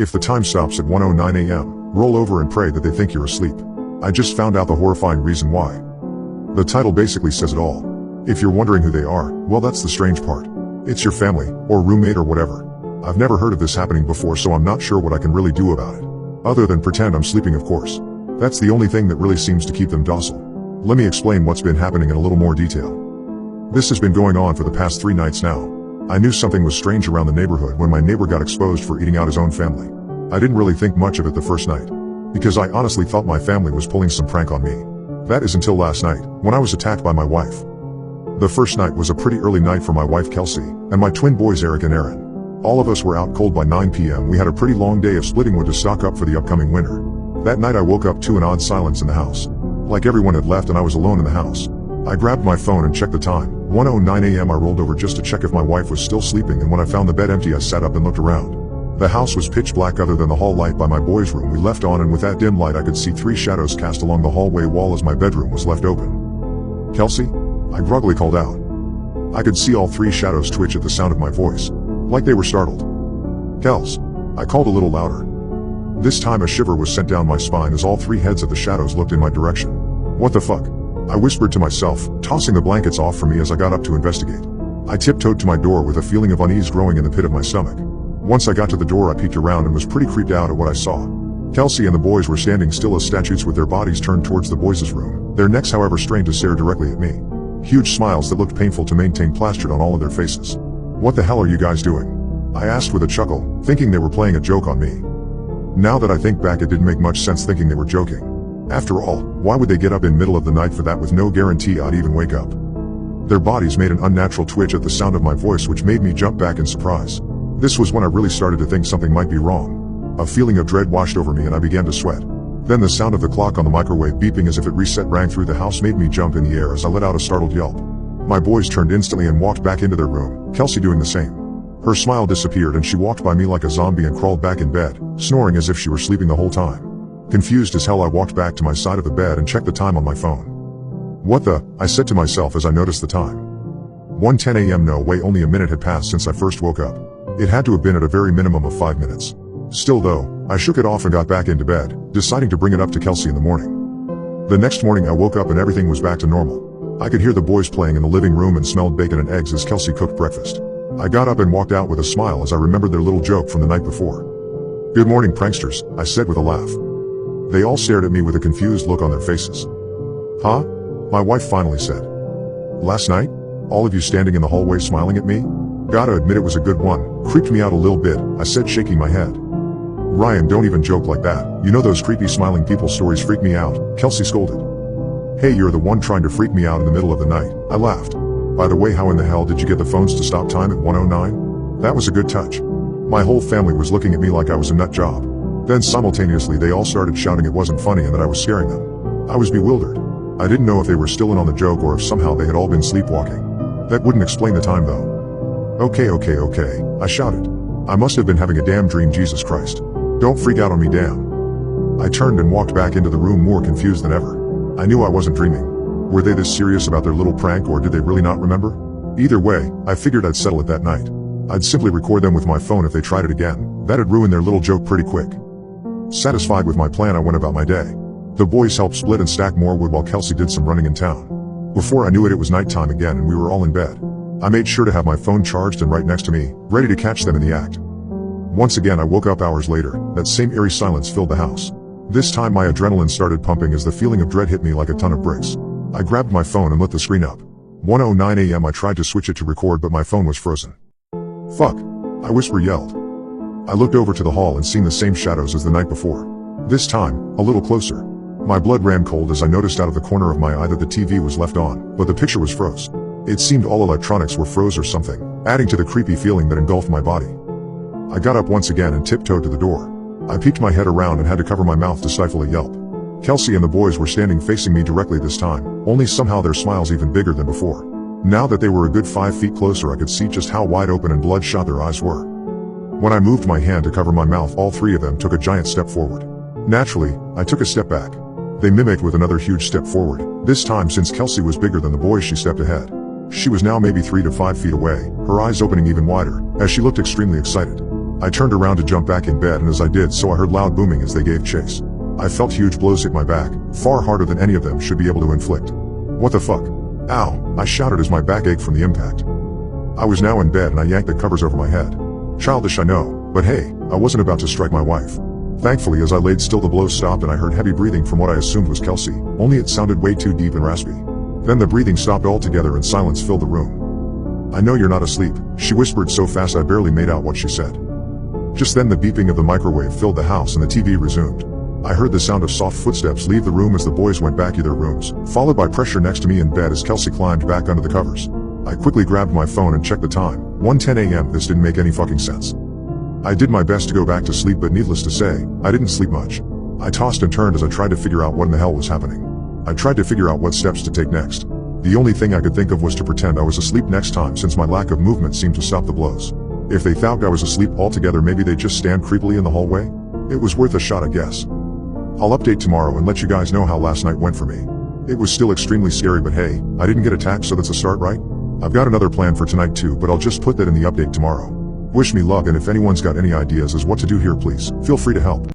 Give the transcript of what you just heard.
If the time stops at 1:09 a.m., roll over and pray that they think you're asleep. I just found out the horrifying reason why. The title basically says it all. If you're wondering who they are, well, that's the strange part. It's your family, or roommate or whatever. I've never heard of this happening before, so I'm not sure what I can really do about it. Other than pretend I'm sleeping, of course. That's the only thing that really seems to keep them docile. Let me explain what's been happening in a little more detail. This has been going on for the past 3 nights now. I knew something was strange around the neighborhood when my neighbor got exposed for eating out his own family. I didn't really think much of it the first night, because I honestly thought my family was pulling some prank on me. That is until last night, when I was attacked by my wife. The first night was a pretty early night for my wife Kelsey, and my twin boys Eric and Aaron. All of us were out cold by 9 p.m. We had a pretty long day of splitting wood to stock up for the upcoming winter. That night I woke up to an odd silence in the house. Like everyone had left and I was alone in the house. I grabbed my phone and checked the time. 1:09 a.m. I rolled over just to check if my wife was still sleeping, and when I found the bed empty I sat up and looked around. The house was pitch black other than the hall light by my boys' room we left on, and with that dim light I could see 3 shadows cast along the hallway wall as my bedroom was left open. "Kelsey?" I groggily called out. I could see all 3 shadows twitch at the sound of my voice, like they were startled. "Kels," I called a little louder. This time a shiver was sent down my spine as all 3 heads of the shadows looked in my direction. "What the fuck?" I whispered to myself, tossing the blankets off from me as I got up to investigate. I tiptoed to my door with a feeling of unease growing in the pit of my stomach. Once I got to the door I peeked around and was pretty creeped out at what I saw. Kelsey and the boys were standing still as statues with their bodies turned towards the boys' room, their necks however strained to stare directly at me. Huge smiles that looked painful to maintain plastered on all of their faces. "What the hell are you guys doing?" I asked with a chuckle, thinking they were playing a joke on me. Now that I think back, it didn't make much sense thinking they were joking. After all, why would they get up in middle of the night for that with no guarantee I'd even wake up? Their bodies made an unnatural twitch at the sound of my voice, which made me jump back in surprise. This was when I really started to think something might be wrong. A feeling of dread washed over me and I began to sweat. Then the sound of the clock on the microwave beeping as if it reset rang through the house made me jump in the air as I let out a startled yelp. My boys turned instantly and walked back into their room, Kelsey doing the same. Her smile disappeared and she walked by me like a zombie and crawled back in bed, snoring as if she were sleeping the whole time. Confused as hell I walked back to my side of the bed and checked the time on my phone. "What the?" I said to myself as I noticed the time. 1:10 a.m. No way, only a minute had passed since I first woke up. It had to have been at a very minimum of 5 minutes. Still though, I shook it off and got back into bed, deciding to bring it up to Kelsey in the morning. The next morning I woke up and everything was back to normal. I could hear the boys playing in the living room and smelled bacon and eggs as Kelsey cooked breakfast. I got up and walked out with a smile as I remembered their little joke from the night before. "Good morning, pranksters," I said with a laugh. They all stared at me with a confused look on their faces. "Huh?" my wife finally said. "Last night? All of you standing in the hallway smiling at me? Gotta admit it was a good one, creeped me out a little bit," I said, shaking my head. "Ryan, don't even joke like that. You know those creepy smiling people stories freak me out," Kelsey scolded. "Hey, you're the one trying to freak me out in the middle of the night," I laughed. "By the way, how in the hell did you get the phones to stop time at 1:09? That was a good touch." My whole family was looking at me like I was a nut job. Then simultaneously they all started shouting it wasn't funny and that I was scaring them. I was bewildered. I didn't know if they were still in on the joke or if somehow they had all been sleepwalking. That wouldn't explain the time though. Okay, I shouted. "I must have been having a damn dream, Jesus Christ. Don't freak out on me, damn." I turned and walked back into the room more confused than ever. I knew I wasn't dreaming. Were they this serious about their little prank, or did they really not remember? Either way, I figured I'd settle it that night. I'd simply record them with my phone if they tried it again. That'd ruin their little joke pretty quick. Satisfied with my plan, I went about my day. The boys helped split and stack more wood while Kelsey did some running in town. Before I knew it, it was nighttime again and we were all in bed. I made sure to have my phone charged and right next to me, ready to catch them in the act. Once again I woke up hours later. That same eerie silence filled the house. This time my adrenaline started pumping as the feeling of dread hit me like a ton of bricks. I grabbed my phone and lit the screen up. 1:09 a.m. I tried to switch it to record, but my phone was frozen. "Fuck," I yelled. I looked over to the hall and seen the same shadows as the night before. This time, a little closer. My blood ran cold as I noticed out of the corner of my eye that the TV was left on, but the picture was froze. It seemed all electronics were froze or something, adding to the creepy feeling that engulfed my body. I got up once again and tiptoed to the door. I peeked my head around and had to cover my mouth to stifle a yelp. Kelsey and the boys were standing facing me directly this time, only somehow their smiles even bigger than before. Now that they were a good 5 feet closer, I could see just how wide open and bloodshot their eyes were. When I moved my hand to cover my mouth, all 3 of them took a giant step forward. Naturally, I took a step back. They mimicked with another huge step forward. This time, since Kelsey was bigger than the boys, she stepped ahead. She was now maybe 3 to 5 feet away, her eyes opening even wider, as she looked extremely excited. I turned around to jump back in bed, and as I did so I heard loud booming as they gave chase. I felt huge blows hit my back, far harder than any of them should be able to inflict. What the fuck? Ow, I shouted as my back ached from the impact. I was now in bed and I yanked the covers over my head. Childish, I know, but hey, I wasn't about to strike my wife. Thankfully, as I laid still, the blows stopped and I heard heavy breathing from what I assumed was Kelsey, only it sounded way too deep and raspy. Then the breathing stopped altogether and silence filled the room. "I know you're not asleep," she whispered so fast I barely made out what she said. Just then the beeping of the microwave filled the house and the TV resumed. I heard the sound of soft footsteps leave the room as the boys went back to their rooms, followed by pressure next to me in bed as Kelsey climbed back under the covers. I quickly grabbed my phone and checked the time, 1:10 a.m. This didn't make any fucking sense. I did my best to go back to sleep, but needless to say, I didn't sleep much. I tossed and turned as I tried to figure out what in the hell was happening. I tried to figure out what steps to take next. The only thing I could think of was to pretend I was asleep next time, since my lack of movement seemed to stop the blows. If they thought I was asleep altogether, maybe they'd just stand creepily in the hallway? It was worth a shot, I guess. I'll update tomorrow and let you guys know how last night went for me. It was still extremely scary, but hey, I didn't get attacked, so that's a start, right? I've got another plan for tonight too, but I'll just put that in the update tomorrow. Wish me luck, and if anyone's got any ideas as what to do here, please feel free to help.